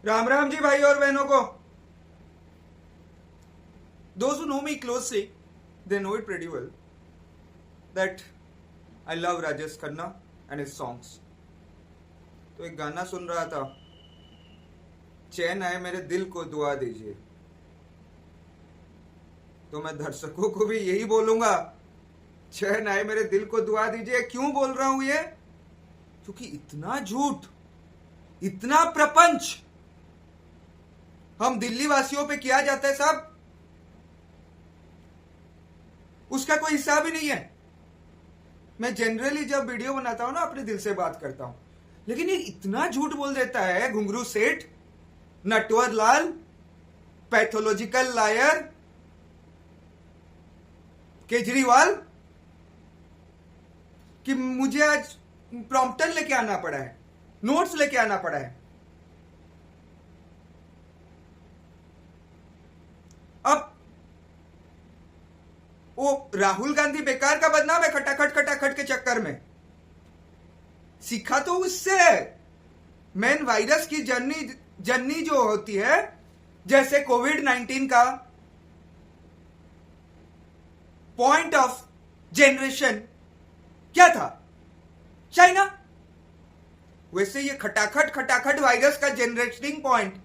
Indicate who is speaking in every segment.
Speaker 1: राम राम जी भाई और बहनों को। Those who know me closely, they know it pretty well that I love Rajesh Khanna and his songs. तो एक गाना सुन रहा था, चैन आए मेरे दिल को दुआ दीजिए। तो मैं दर्शकों को भी यही बोलूंगा, चैन आए मेरे दिल को दुआ दीजिए। क्यों बोल रहा हूं ये? क्योंकि इतना झूठ, इतना प्रपंच हम दिल्ली वासियों पे किया जाता है साहब, उसका कोई हिसाब ही नहीं है। मैं जनरली जब वीडियो बनाता हूं ना, अपने दिल से बात करता हूं, लेकिन ये इतना झूठ बोल देता है घुंगरू सेठ, नटवर लाल, पैथोलॉजिकल लायर, केजरीवाल, कि मुझे आज प्रॉम्प्टर लेके आना पड़ा है, नोट्स लेके आना पड़ा है। अब वो राहुल गांधी बेकार का बदनाम है खटाखट के चक्कर में। सीखा तो उससे है। मेन वायरस की जर्नी जो होती है, जैसे कोविड-19 का पॉइंट ऑफ जनरेशन क्या था? चाइना। वैसे ये खटाखट वायरस का जनरेटिंग पॉइंट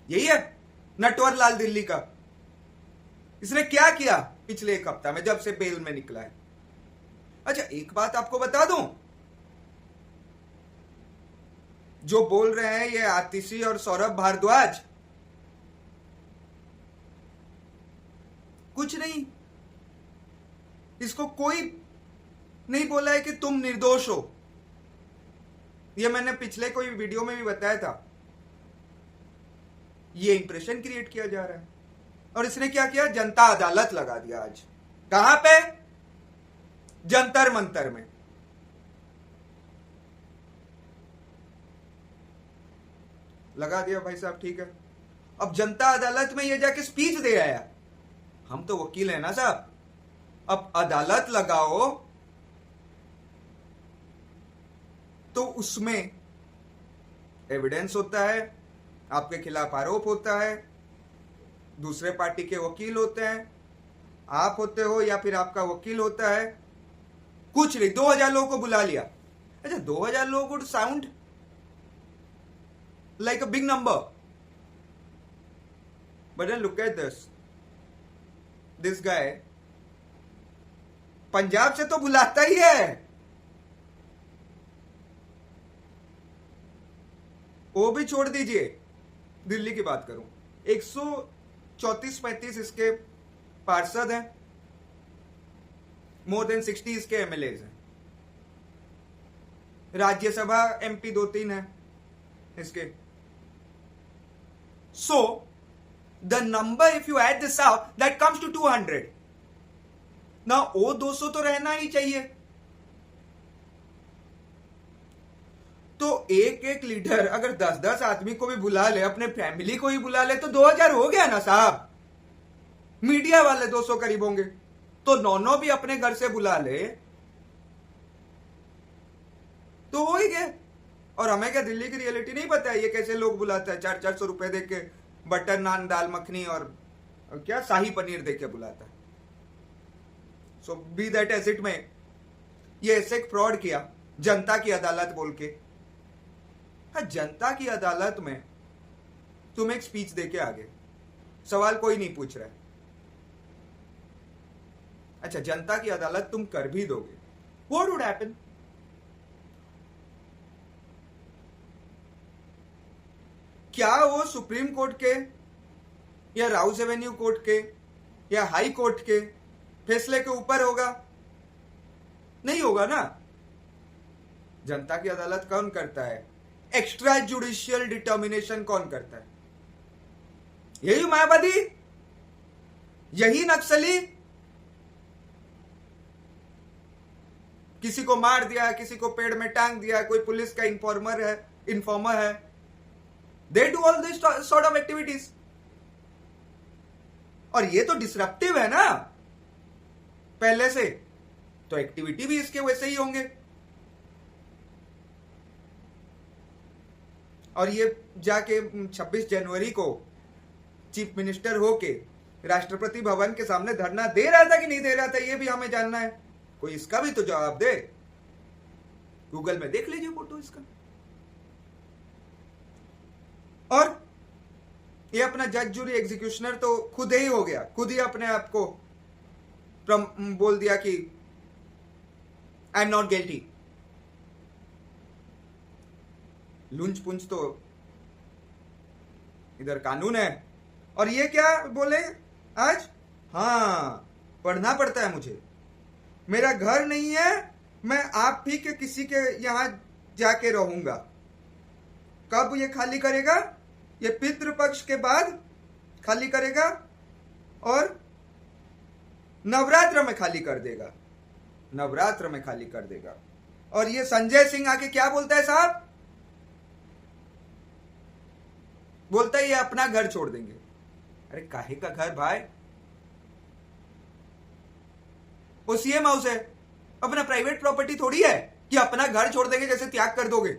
Speaker 1: यही है नटवर लाल दिल्ली का। इसने क्या किया पिछले एक हफ्ता में, जब से बेल में निकला है? अच्छा, एक बात आपको बता दूं, जो बोल रहे हैं ये आतिशी और सौरभ भारद्वाज, कुछ नहीं, इसको कोई नहीं बोला है कि तुम निर्दोष हो। ये मैंने पिछले कोई वीडियो में भी बताया था। ये इंप्रेशन क्रिएट किया जा रहा है। और इसने क्या किया? जनता अदालत लगा दिया आज। कहां पे? जंतर मंतर में। लगा दिया भाई साहब, ठीक है। अब जनता अदालत में ये जाके स्पीच दे आया। हम तो वकील हैं ना साहब। अब अदालत लगाओ तो उसमें एविडेंस होता है, आपके खिलाफ आरोप होता है, दूसरे पार्टी के वकील होते हैं, आप होते हो या फिर आपका वकील होता है। कुछ नहीं, 2000 लोगों को बुला लिया। अच्छा, 2000 लोग would sound like a big number, but then look at this guy Punjab से तो बुलाता ही है। वो भी छोड़ दीजिए, दिल्ली की बात करूं, 134-35 इसके पार्षद हैं, मोर देन 60 इसके एमएलएज हैं, राज्यसभा एमपी 2-3 है इसके। So the number if you add this out that comes to 200 ना। वो 200 तो रहना ही चाहिए। तो एक एक लीडर अगर 10-10 आदमी को भी बुला ले, अपने फैमिली को ही बुला ले, तो 2000 हो गया ना साहब। मीडिया वाले 200 करीब होंगे, तो 9 भी अपने घर से बुला ले तो हो ही गए। और हमें क्या दिल्ली की रियलिटी नहीं पता है? ये कैसे लोग बुलाता है, 400-400 रुपए देके बटर नान, दाल मखनी और क्या शाही पनीर देके बुलाता है। सो बी दैट एज इट में, ये ऐसे फ्रॉड किया जनता की अदालत बोल के। हाँ, जनता की अदालत में तुम एक स्पीच देके आगे, सवाल कोई नहीं पूछ रहा है। अच्छा, जनता की अदालत तुम कर भी दोगे, व्हाट वुड हैपन? क्या वो सुप्रीम कोर्ट के या राउस एवेन्यू कोर्ट के या हाई कोर्ट के फैसले के ऊपर होगा? नहीं होगा ना। जनता की अदालत कौन करता है? एक्स्ट्रा जुडिशियल डिटर्मिनेशन कौन करता है? यही मायावादी, यही नक्सली। किसी को मार दिया, किसी को पेड़ में टांग दिया, कोई पुलिस का इन्फॉर्मर है। They do all this sort of activities. और ये तो डिसरप्टिव है ना पहले से, तो एक्टिविटी भी इसके वैसे ही होंगे। और ये जाके 26 जनवरी को चीफ मिनिस्टर होके राष्ट्रपति भवन के सामने धरना दे रहा था कि नहीं दे रहा था, ये भी हमें जानना है। कोई इसका भी तो जवाब दे। गूगल में देख लीजिए फोटो इसका। और ये अपना जज जूरी एग्जीक्यूशनर तो खुद ही हो गया, खुद ही अपने आप को बोल दिया कि I am not guilty. Lunch पुंच तो इधर कानून है। और ये क्या बोले आज, हाँ पढ़ना पड़ता है मुझे, मेरा घर नहीं है, मैं आप ही के किसी के यहां जाके रहूंगा। कब ये खाली करेगा? ये पितृपक्ष के बाद खाली करेगा और नवरात्र में खाली कर देगा, नवरात्र में खाली कर देगा। और ये संजय सिंह आके क्या बोलता है साहब? बोलता है ये अपना घर छोड़ देंगे। अरे काहे का घर भाई? वो सीएम हाउस है, अपना प्राइवेट प्रॉपर्टी थोड़ी है कि अपना घर छोड़ देंगे जैसे त्याग कर दोगे।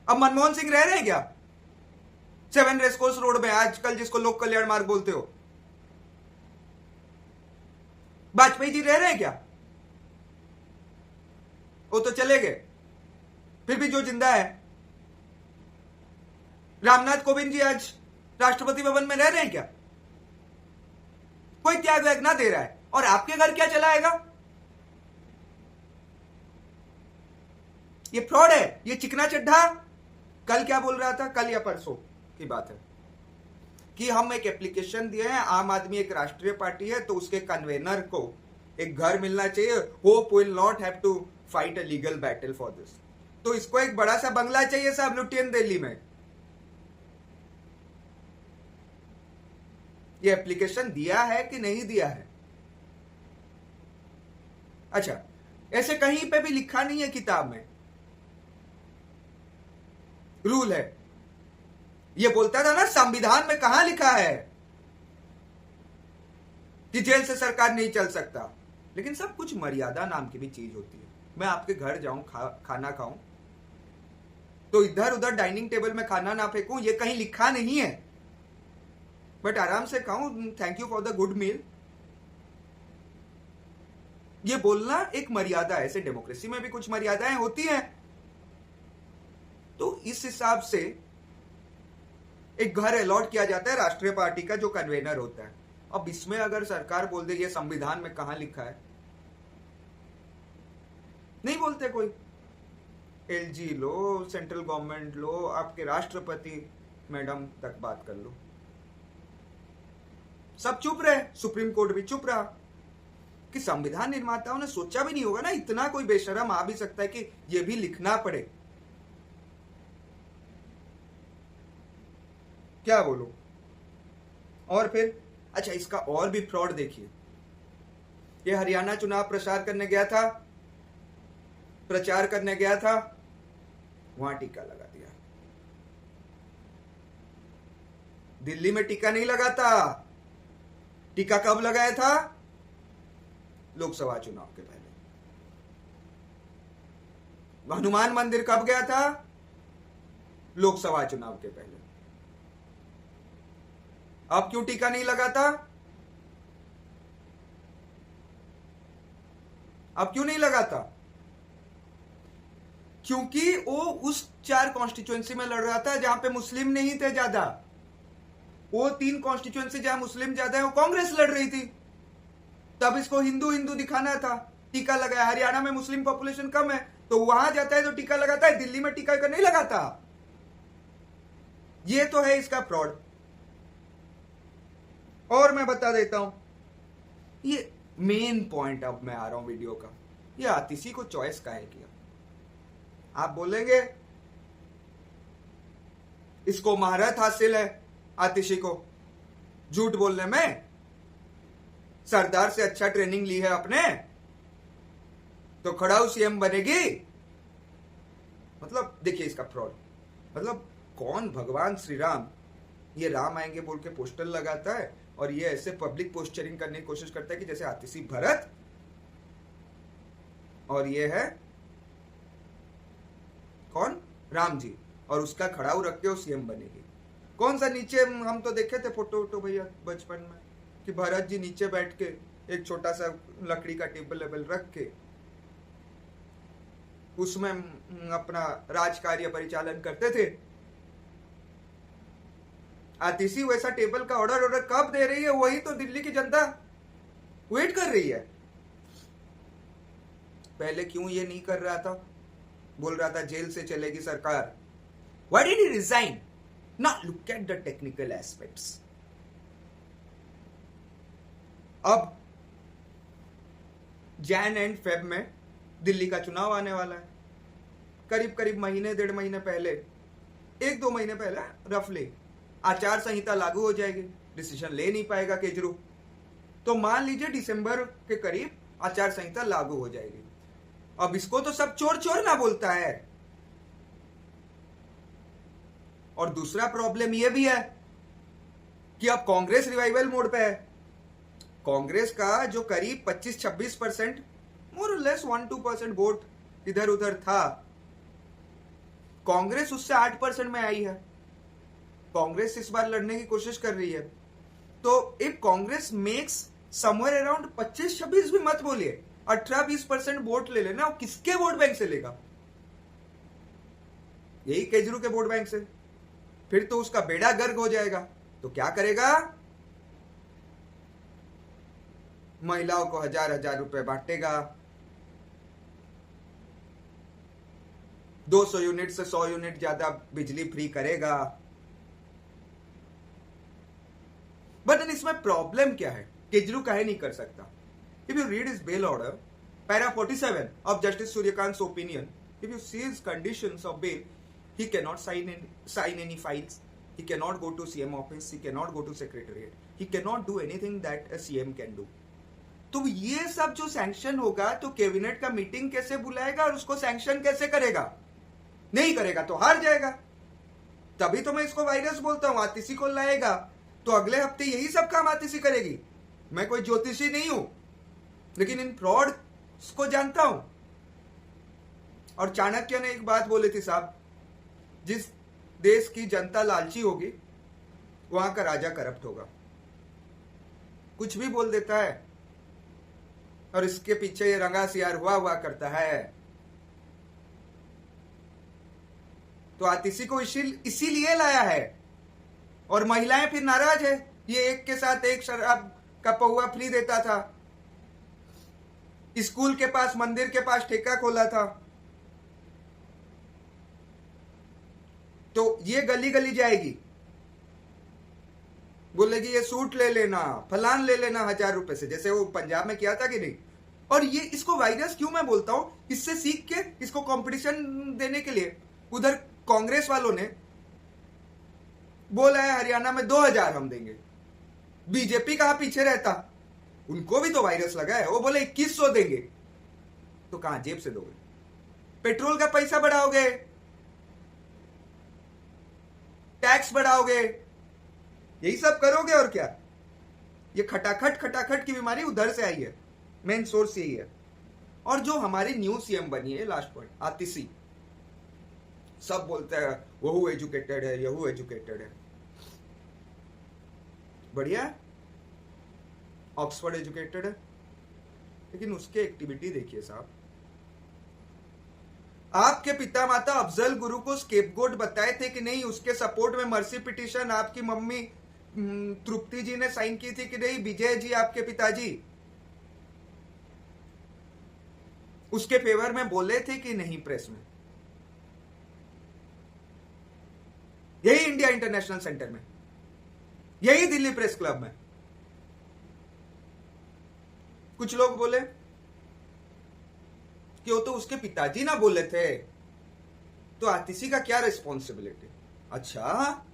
Speaker 1: अब मनमोहन सिंह रह रहे हैं क्या 7 रेसकोर्स रोड में आजकल, जिसको लोक कल्याण मार्ग बोलते हो? वाजपेयी जी रह रहे हैं क्या? वो तो चले गए, फिर भी जो जिंदा है। रामनाथ कोविंद जी आज राष्ट्रपति भवन में रह रहे हैं क्या? कोई त्याग व्याग ना दे रहा है, और आपके घर क्या चलाएगा? ये फ्रॉड है, ये चिकना चड्ढा। कल क्या बोल रहा था, कल या परसों की बात है, कि हम एक एप्लीकेशन दिए हैं, आम आदमी एक राष्ट्रीय पार्टी है, तो उसके कन्वेनर को एक घर मिलना चाहिए, hope will not have to fight a legal battle for this. तो इसको एक बड़ा सा बंगला चाहिए साहब लुटियन दिल्ली में। ये एप्लीकेशन दिया है कि नहीं दिया है? अच्छा, ऐसे कहीं पे भी लिखा नहीं है किताब में, रूल है। ये बोलता था ना, संविधान में कहां लिखा है कि जेल से सरकार नहीं चल सकता। लेकिन सब कुछ मर्यादा नाम की भी चीज होती है। मैं आपके घर जाऊं, खाना खाऊं, तो इधर उधर डाइनिंग टेबल में खाना ना फेंकूं, ये कहीं लिखा नहीं है, बट आराम से खाऊं, thank you for the good meal. ये बोलना एक मर्यादा है। ऐसे डेमोक्रेसी में भी कुछ मर्यादाएं होती हैं। तो इस हिसाब से एक घर अलॉट किया जाता है राष्ट्रीय पार्टी का जो कन्वेनर होता है। अब इसमें अगर सरकार बोल दे ये संविधान में कहां लिखा है, नहीं बोलते कोई। एलजी लो, सेंट्रल गवर्नमेंट लो, आपके राष्ट्रपति मैडम तक बात कर लो, सब चुप रहे। सुप्रीम कोर्ट भी चुप रहा। कि संविधान निर्माताओं ने सोचा भी नहीं होगा ना, इतना कोई बेशरम आ भी सकता है कि यह भी लिखना पड़े। क्या बोलो? और फिर अच्छा, इसका और भी फ्रॉड देखिए। ये हरियाणा चुनाव प्रचार करने गया था, वहां टीका लगा दिया। दिल्ली में टीका नहीं लगाता। टीका कब लगाया था? लोकसभा चुनाव के पहले। हनुमान मंदिर कब गया था? लोकसभा चुनाव के पहले। अब क्यों टीका नहीं लगाता? अब क्यों नहीं लगाता? क्योंकि वो उस 4 कॉन्स्टिट्यूएंसी में लड़ रहा था जहां पे मुस्लिम नहीं थे ज्यादा। वो 3 कॉन्स्टिट्यूएंसी जहां मुस्लिम ज्यादा है, वो कांग्रेस लड़ रही थी। तब इसको हिंदू हिंदू दिखाना था, टीका लगाया। हरियाणा में मुस्लिम पॉपुलेशन कम है, तो वहां जाता है तो टीका लगाता है, दिल्ली में टीका नहीं लगाता। ये तो है इसका फ्रॉड। और मैं बता देता हूं, ये मेन पॉइंट अब मैं आ रहा हूं वीडियो का। ये आतिशी को चॉइस काहे किया? आप बोलेंगे इसको महारत हासिल है, आतिशी को झूठ बोलने में। सरदार से अच्छा ट्रेनिंग ली है अपने, तो खड़ाऊ सीएम बनेगी। मतलब देखिए इसका फ्रॉड। मतलब कौन भगवान श्री राम ये राम आएंगे बोल के पोस्टर लगाता है, और ये ऐसे पब्लिक पोस्चरिंग करने की कोशिश करता है कि जैसे आतिशी भरत, और ये है कौन? राम जी, और उसका खड़ाऊ रख के वो सीएम बनेगी। कौन सा नीचे, हम तो देखे थे फोटो वोटो भैया बचपन में कि भरत जी नीचे बैठ के एक छोटा सा लकड़ी का टेबल लेबल रख के उसमें अपना राज कार्य परिचालन करते थे। आतिशी वैसा टेबल का ऑर्डर कब दे रही है, वही तो दिल्ली की जनता वेट कर रही है। पहले क्यों ये नहीं कर रहा था, बोल रहा था जेल से चलेगी सरकार। Why did he resign? Now look at the technical aspects. अब जैन एंड फेब में दिल्ली का चुनाव आने वाला है। करीब करीब महीने 1.5 महीने पहले, 1-2 महीने पहले रफली आचार संहिता लागू हो जाएगी। डिसीजन ले नहीं पाएगा केजरीवाल, तो मान लीजिए दिसंबर के करीब आचार संहिता लागू हो जाएगी। अब इसको तो सब चोर चोर ना बोलता है। और दूसरा प्रॉब्लम यह भी है कि अब कांग्रेस रिवाइवल मोड पे है। कांग्रेस का जो करीब 25-26% मोर लेस 1-2% वोट इधर उधर था, कांग्रेस उससे 8% में आई है। कांग्रेस इस बार लड़ने की कोशिश कर रही है। तो if Congress makes somewhere around 25-26 भी मत बोलिए, 18-20% वोट ले लेना, वो किसके वोट बैंक से लेगा? यही केजरीवाल के वोट बैंक से। फिर तो उसका बेड़ा गर्क हो जाएगा। तो क्या करेगा? महिलाओं को 1000-1000 रुपए बांटेगा, 200 यूनिट से 100 यूनिट ज्यादा बिजली फ्री करेगा। बट इसमें प्रॉब्लम क्या है? केजरीवाल काहे नहीं कर सकता? If you read his bail order, para 47 of Justice Suryakant's opinion, if you see his conditions of bail, he cannot sign any files, he cannot go to CM office, he cannot go to secretariat, he cannot do anything that a CM can do. तो ये सब जो sanction होगा तो cabinet का meeting कैसे बुलाएगा और उसको सैंक्शन कैसे करेगा? नहीं करेगा तो हार जाएगा। तभी तो मैं इसको वायरस बोलता हूं। आतिशी को लाएगा तो अगले हफ्ते यही सब काम आतिशी करेगी। मैं कोई ज्योतिषी नहीं हूं, लेकिन इन फ्रॉड को जानता हूं। और चाणक्य ने एक बात बोली थी साहब, जिस देश की जनता लालची होगी वहां का राजा करप्ट होगा। कुछ भी बोल देता है और इसके पीछे ये रंगा सियार हुआ करता है। तो आतिशी को इसीलिए लाया है। और महिलाएं फिर नाराज है। ये एक के साथ एक शराब का पौवा फ्री देता था, स्कूल के पास मंदिर के पास ठेका खोला था। तो ये गली गली जाएगी, बोलेगी ये सूट ले लेना, फलान ले लेना 1000 रुपए से, जैसे वो पंजाब में किया था कि नहीं। और ये इसको वायरस क्यों मैं बोलता हूं, इससे सीख के इसको कंपटीशन देने के लिए उधर कांग्रेस वालों ने बोला है हरियाणा में 2000 हम देंगे। बीजेपी कहां पीछे रहता, उनको भी तो वायरस लगा है। वो बोले 2100 देंगे, तो कहां जेब से दोगे? पेट्रोल का पैसा बढ़ाओगे, टैक्स बढ़ाओगे, यही सब करोगे और क्या? ये खटाखट की बीमारी उधर से आई है, मेन सोर्स यही है। और जो हमारी न्यू सीएम बनी है, लास्ट पॉइंट, आतिशी, सब बोलते हैं वहू एजुकेटेड है, यहू एजुकेटेड है। बढ़िया, ऑक्सफोर्ड एजुकेटेड है, लेकिन उसके एक्टिविटी देखिए साहब। आपके पिता माता अफजल गुरु को स्केपगोट बताए थे कि नहीं? उसके सपोर्ट में मर्सी पिटीशन आपकी मम्मी तृप्ति जी ने साइन की थी कि नहीं? विजय जी आपके पिताजी उसके फेवर में बोले थे कि नहीं प्रेस में? यही इंडिया इंटरनेशनल सेंटर में, यही दिल्ली प्रेस क्लब में। कुछ लोग बोले कि वो तो उसके पिताजी ना बोले थे, तो आतिशी का क्या रिस्पॉन्सिबिलिटी? अच्छा,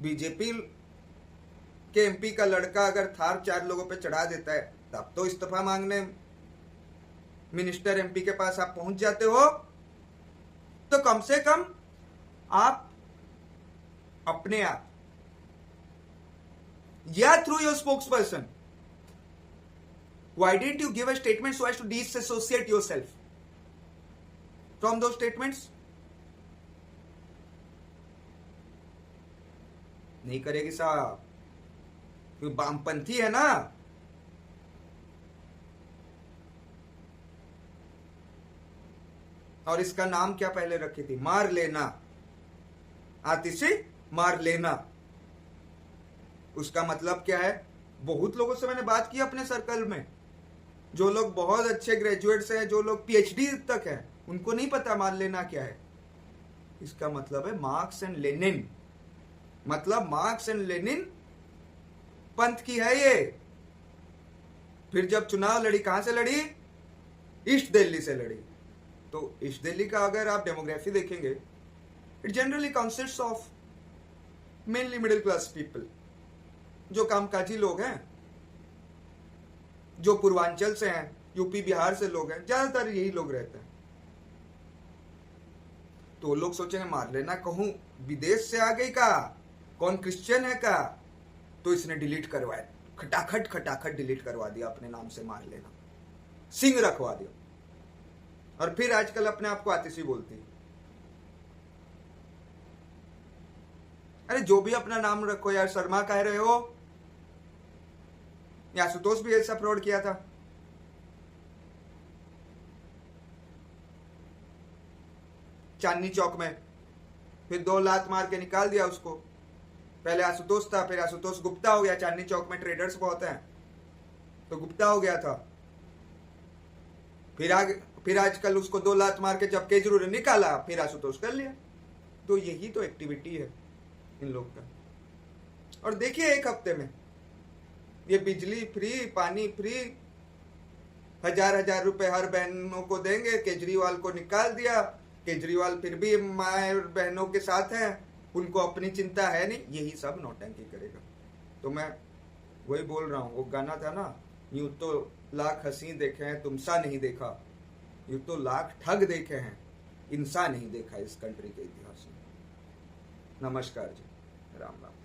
Speaker 1: बीजेपी के एमपी का लड़का अगर थार 4 लोगों पे चढ़ा देता है, तब तो इस्तीफा मांगने मिनिस्टर एमपी के पास आप पहुंच जाते हो। तो कम से कम आप अपने आप या through your spokes person, why didn't you give a statement so as to disassociate yourself from दो स्टेटमेंट्स? नहीं करेगी साहब, क्योंकि वामपंथी है ना। और इसका नाम क्या पहले रखी थी? मार लेना, आतिशी मार लेना। उसका मतलब क्या है? बहुत लोगों से मैंने बात की अपने सर्कल में, जो लोग बहुत अच्छे ग्रेजुएट्स हैं, जो लोग पीएचडी तक हैं, उनको नहीं पता मार लेना क्या है। इसका मतलब है मार्क्स एंड लेनिन। मतलब मार्क्स एंड लेनिन पंथ की है ये। फिर जब चुनाव लड़ी, कहां से लड़ी? ईस्ट दिल्ली से लड़ी। तो ईस्ट दिल्ली का अगर आप डेमोग्राफी देखेंगे, it generally consists of mainly middle class people, जो कामकाजी लोग हैं, जो पूर्वांचल से हैं, यूपी बिहार से लोग हैं, ज्यादातर यही लोग रहते हैं। तो लोग सोचेंगे मार लेना कहूं विदेश से आ गई का, कौन क्रिश्चियन है का, तो इसने डिलीट करवाया, खटाखट खटाखट डिलीट करवा दिया अपने नाम से मार लेना, सिंह रखवा दिया। और फिर आजकल अपने आप को आतिशी बोलती है। अरे जो भी अपना नाम रखो यार, शर्मा कह रहे हो, या आशुतोष भी ऐसा फ्रॉड किया था। चांदनी चौक में फिर 2 लात मार के निकाल दिया उसको। पहले आशुतोष था, फिर आशुतोष गुप्ता हो गया। चांदनी चौक में ट्रेडर्स बहुत हैं, तो गुप्ता हो गया था। फिर आजकल उसको 2 लात मार के जब केजरीवाल ने निकाला, फिर आशुतोष कर लिया। तो यही तो एक्टिविटी है इन लोग का। और देखिए, 1 हफ्ते में ये बिजली फ्री, पानी फ्री, 1000-1000 रुपए हर बहनों को देंगे। केजरीवाल को निकाल दिया। केजरीवाल फिर भी माँ और बहनों के साथ हैं, उनको अपनी चिंता है नहीं। यही सब नौटंकी करेगा। तो मैं वही बोल रहा हूँ, वो गाना था ना, यूं तो लाख हंसी देखे हैं तुमसा नहीं देखा, यूं तो लाख ठग देखे हैं, इंसान नहीं देखा इस कंट्री के इतिहास में। नमस्कार जी, राम राम।